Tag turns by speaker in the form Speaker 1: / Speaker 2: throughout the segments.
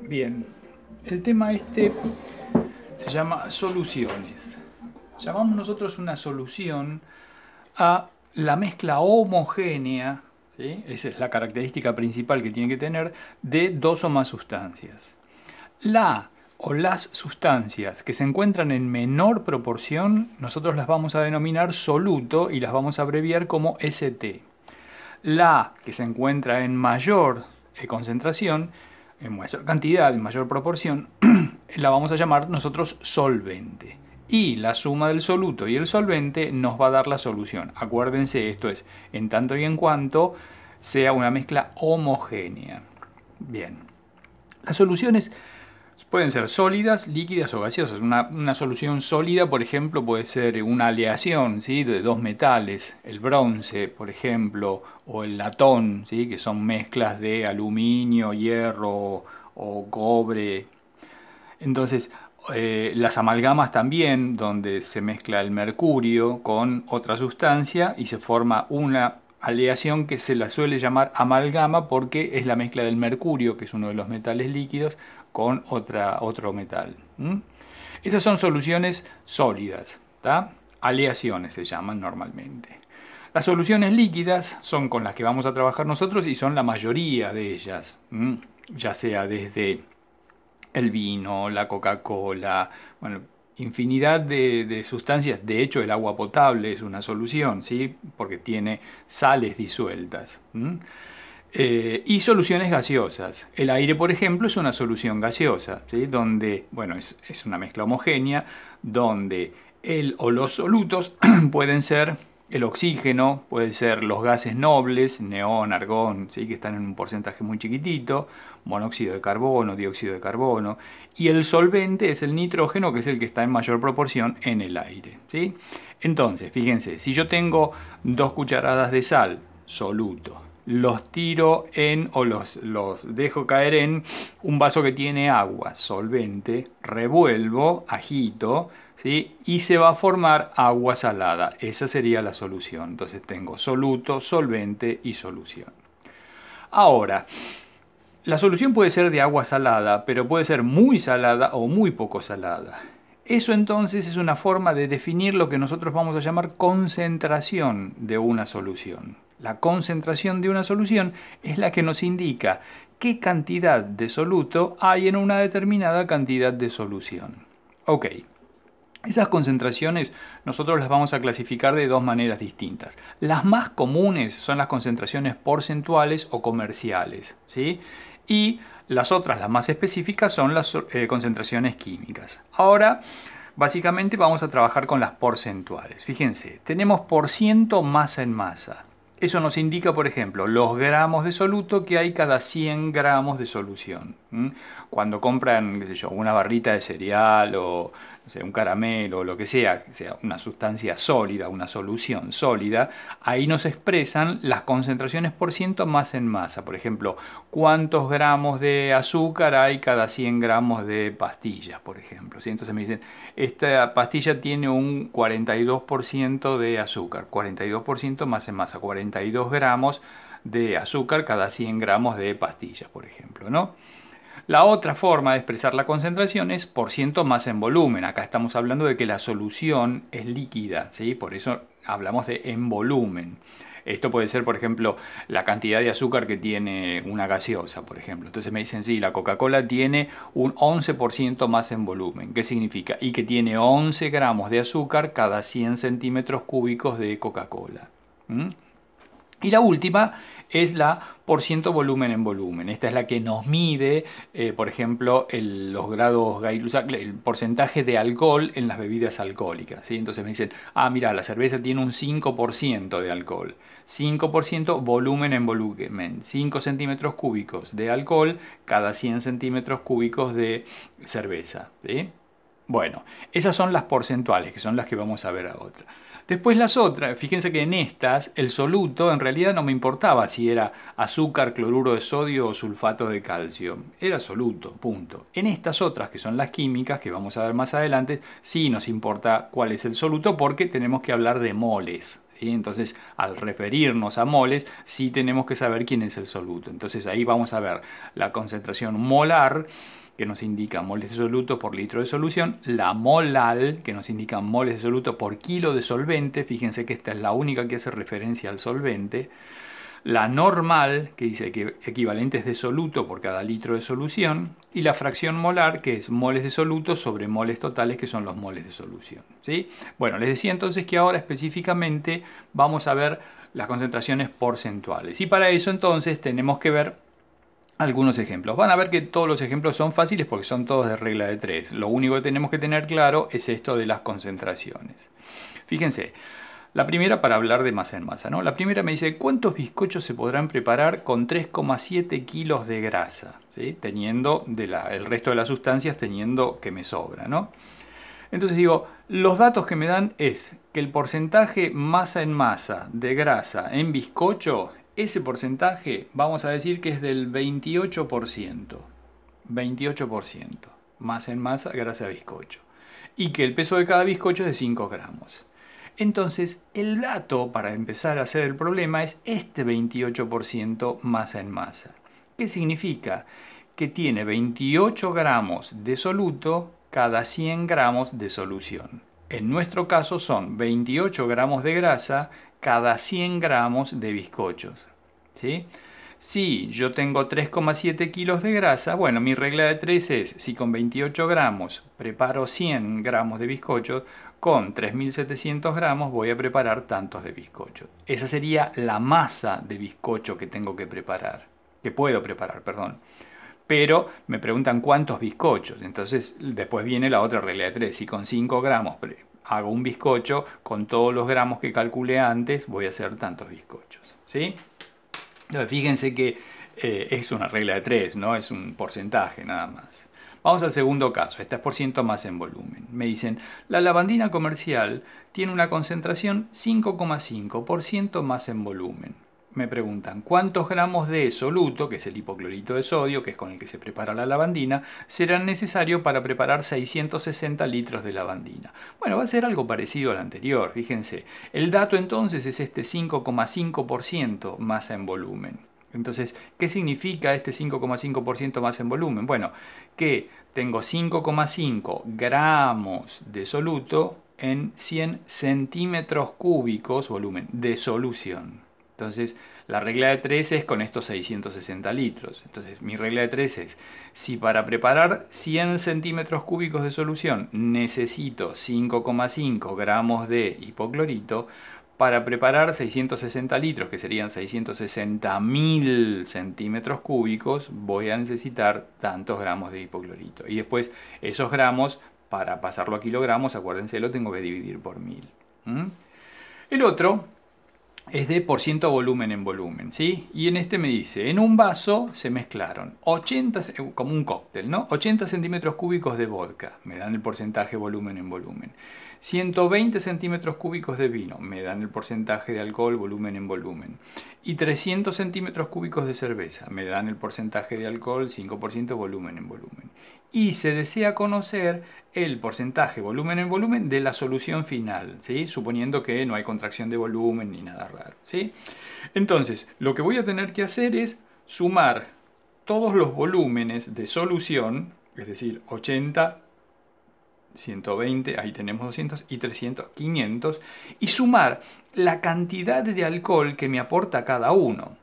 Speaker 1: Bien, el tema este se llama soluciones. Llamamos nosotros una solución a la mezcla homogénea, ¿sí? Esa es la característica principal que tiene que tener, de dos o más sustancias. La o las sustancias que se encuentran en menor proporción, nosotros las vamos a denominar soluto y las vamos a abreviar como ST. La que se encuentra en mayor concentración, en mayor cantidad, en mayor proporción, la vamos a llamar nosotros solvente. Y la suma del soluto y el solvente nos va a dar la solución. Acuérdense, esto es en tanto y en cuanto sea una mezcla homogénea. Bien, las soluciones pueden ser sólidas, líquidas o gaseosas. Una solución sólida, por ejemplo, puede ser una aleación, ¿sí?, de dos metales, el bronce, por ejemplo, o el latón, ¿sí?, que son mezclas de aluminio, hierro o cobre. Entonces, las amalgamas también, donde se mezcla el mercurio con otra sustancia y se forma una aleación que se la suele llamar amalgama porque es la mezcla del mercurio, que es uno de los metales líquidos, con otro metal. Esas son soluciones sólidas, ¿tá? Aleaciones se llaman normalmente. Las soluciones líquidas son con las que vamos a trabajar nosotros y son la mayoría de ellas, ya sea desde el vino, la Coca-Cola, bueno, infinidad de sustancias. De hecho, el agua potable es una solución, ¿sí?, porque tiene sales disueltas. Y soluciones gaseosas. El aire, por ejemplo, es una solución gaseosa, ¿sí?, donde, bueno, es una mezcla homogénea, donde el o los solutos pueden ser el oxígeno, pueden ser los gases nobles, neón, argón, ¿sí?, que están en un porcentaje muy chiquitito, monóxido de carbono, dióxido de carbono, y el solvente es el nitrógeno, que es el que está en mayor proporción en el aire, ¿sí? Entonces, fíjense, si yo tengo 2 cucharadas de sal, soluto, los tiro en o los dejo caer en un vaso que tiene agua, solvente, revuelvo, agito, ¿sí?, y se va a formar agua salada. Esa sería la solución. Entonces tengo soluto, solvente y solución. Ahora, la solución puede ser de agua salada, pero puede ser muy salada o muy poco salada. Eso entonces es una forma de definir lo que nosotros vamos a llamar concentración de una solución. La concentración de una solución es la que nos indica qué cantidad de soluto hay en una determinada cantidad de solución. Ok. Esas concentraciones nosotros las vamos a clasificar de dos maneras distintas. Las más comunes son las concentraciones porcentuales o comerciales, ¿sí? Y las otras, las más específicas, son las concentraciones químicas. Ahora, básicamente vamos a trabajar con las porcentuales. Fíjense, tenemos por ciento masa en masa. Eso nos indica, por ejemplo, los gramos de soluto que hay cada 100 gramos de solución. Cuando compran, qué sé yo, una barrita de cereal o no sé, un caramelo o lo que sea una sustancia sólida, una solución sólida, ahí nos expresan las concentraciones por ciento masa en masa. Por ejemplo, cuántos gramos de azúcar hay cada 100 gramos de pastillas, por ejemplo, ¿sí? Entonces me dicen, esta pastilla tiene un 42% de azúcar, 42% masa en masa, 42 gramos de azúcar cada 100 gramos de pastillas, por ejemplo, ¿no? La otra forma de expresar la concentración es por ciento masa en volumen. Acá estamos hablando de que la solución es líquida, ¿sí? Por eso hablamos de en volumen. Esto puede ser, por ejemplo, la cantidad de azúcar que tiene una gaseosa, por ejemplo. Entonces me dicen, sí, la Coca-Cola tiene un 11% más en volumen. ¿Qué significa? Y que tiene 11 gramos de azúcar cada 100 centímetros cúbicos de Coca-Cola. Y la última es la por ciento volumen en volumen. Esta es la que nos mide, por ejemplo, los grados el porcentaje de alcohol en las bebidas alcohólicas, ¿sí? Entonces me dicen, ah, mira, la cerveza tiene un 5% de alcohol. 5% volumen en volumen. 5 centímetros cúbicos de alcohol cada 100 centímetros cúbicos de cerveza, ¿sí? Bueno, esas son las porcentuales, que son las que vamos a ver ahora. Después las otras, fíjense que en estas el soluto en realidad no me importaba si era azúcar, cloruro de sodio o sulfato de calcio. Era soluto, punto. En estas otras, que son las químicas, que vamos a ver más adelante, sí nos importa cuál es el soluto porque tenemos que hablar de moles, ¿sí? Entonces, al referirnos a moles, sí tenemos que saber quién es el soluto. Entonces, ahí vamos a ver la concentración molar, que nos indica moles de soluto por litro de solución, la molal, que nos indica moles de soluto por kilo de solvente, fíjense que esta es la única que hace referencia al solvente, la normal, que dice que equivalentes de soluto por cada litro de solución, y la fracción molar, que es moles de soluto sobre moles totales, que son los moles de solución, ¿sí? Bueno, les decía entonces que ahora específicamente vamos a ver las concentraciones porcentuales. Y para eso entonces tenemos que ver algunos ejemplos. Van a ver que todos los ejemplos son fáciles porque son todos de regla de 3. Lo único que tenemos que tener claro es esto de las concentraciones. Fíjense, la primera para hablar de masa en masa, ¿no? La primera me dice, ¿cuántos bizcochos se podrán preparar con 3,7 kilos de grasa? ¿Sí? Teniendo el resto de las sustancias teniendo que me sobra, ¿no? Entonces digo, los datos que me dan es que el porcentaje masa en masa de grasa en bizcocho, ese porcentaje vamos a decir que es del 28%. 28%. Masa en masa, grasa de bizcocho. Y que el peso de cada bizcocho es de 5 gramos. Entonces, el dato para empezar a hacer el problema es este 28% masa en masa. ¿Qué significa? Que tiene 28 gramos de soluto cada 100 gramos de solución. En nuestro caso son 28 gramos de grasa cada 100 gramos de bizcochos. ¿Sí? Si yo tengo 3,7 kilos de grasa, bueno, mi regla de 3 es, si con 28 gramos preparo 100 gramos de bizcochos, con 3.700 gramos voy a preparar tantos de bizcocho. Esa sería la masa de bizcocho que tengo que preparar, que puedo preparar, perdón. Pero me preguntan cuántos bizcochos. Entonces después viene la otra regla de 3. Si con 5 gramos hago un bizcocho, con todos los gramos que calculé antes, voy a hacer tantos bizcochos. ¿Sí? Entonces fíjense que es una regla de 3, no es un porcentaje nada más. Vamos al segundo caso, esta es por ciento más en volumen. Me dicen, la lavandina comercial tiene una concentración 5,5% más en volumen. Me preguntan, ¿cuántos gramos de soluto, que es el hipoclorito de sodio, que es con el que se prepara la lavandina, serán necesarios para preparar 660 litros de lavandina? Bueno, va a ser algo parecido al anterior, fíjense. El dato entonces es este 5,5% masa en volumen. Entonces, ¿qué significa este 5,5% más en volumen? Bueno, que tengo 5,5 gramos de soluto en 100 centímetros cúbicos volumen de solución. Entonces, la regla de 3 es con estos 660 litros. Entonces, mi regla de 3 es, si para preparar 100 centímetros cúbicos de solución necesito 5,5 gramos de hipoclorito, para preparar 660 litros, que serían 660.000 centímetros cúbicos, voy a necesitar tantos gramos de hipoclorito. Y después, esos gramos, para pasarlo a kilogramos, acuérdense, lo tengo que dividir por 1000. El otro es de por ciento volumen en volumen, ¿sí? Y en este me dice, en un vaso se mezclaron 80, como un cóctel, ¿no? 80 centímetros cúbicos de vodka, me dan el porcentaje volumen en volumen. 120 centímetros cúbicos de vino, me dan el porcentaje de alcohol volumen en volumen. Y 300 centímetros cúbicos de cerveza, me dan el porcentaje de alcohol 5% volumen en volumen. Y se desea conocer el porcentaje volumen en volumen de la solución final, ¿sí? Suponiendo que no hay contracción de volumen ni nada raro, ¿sí? Entonces, lo que voy a tener que hacer es sumar todos los volúmenes de solución, es decir, 80, 120, ahí tenemos 200, y 300, 500, y sumar la cantidad de alcohol que me aporta cada uno.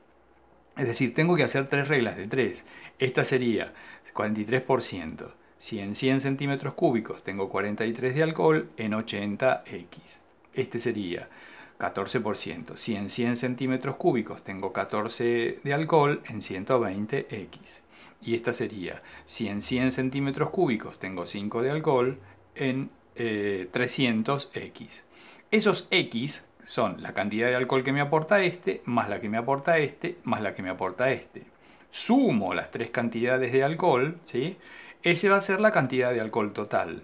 Speaker 1: Es decir, tengo que hacer 3 reglas de 3. Esta sería 43%. Si en 100 centímetros cúbicos tengo 43 de alcohol, en 80x. Este sería 14%. Si en 100 centímetros cúbicos tengo 14 de alcohol, en 120x. Y esta sería, si en 100 centímetros cúbicos tengo 5 de alcohol, en 300x. Esos x son la cantidad de alcohol que me aporta este, más la que me aporta este, más la que me aporta este. Sumo las tres cantidades de alcohol, ¿sí? Ese va a ser la cantidad de alcohol total,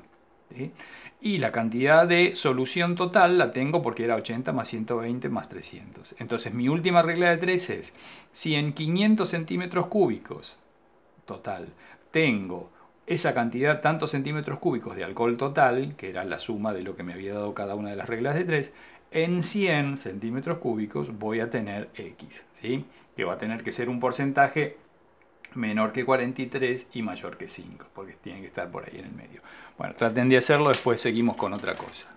Speaker 1: ¿sí? Y la cantidad de solución total la tengo porque era 80 más 120 más 300. Entonces mi última regla de 3 es, si en 500 centímetros cúbicos total tengo esa cantidad, tantos centímetros cúbicos de alcohol total, que era la suma de lo que me había dado cada una de las reglas de 3, en 100 centímetros cúbicos voy a tener X, ¿sí? Que va a tener que ser un porcentaje menor que 43 y mayor que 5, porque tiene que estar por ahí en el medio. Bueno, traten de hacerlo, después seguimos con otra cosa.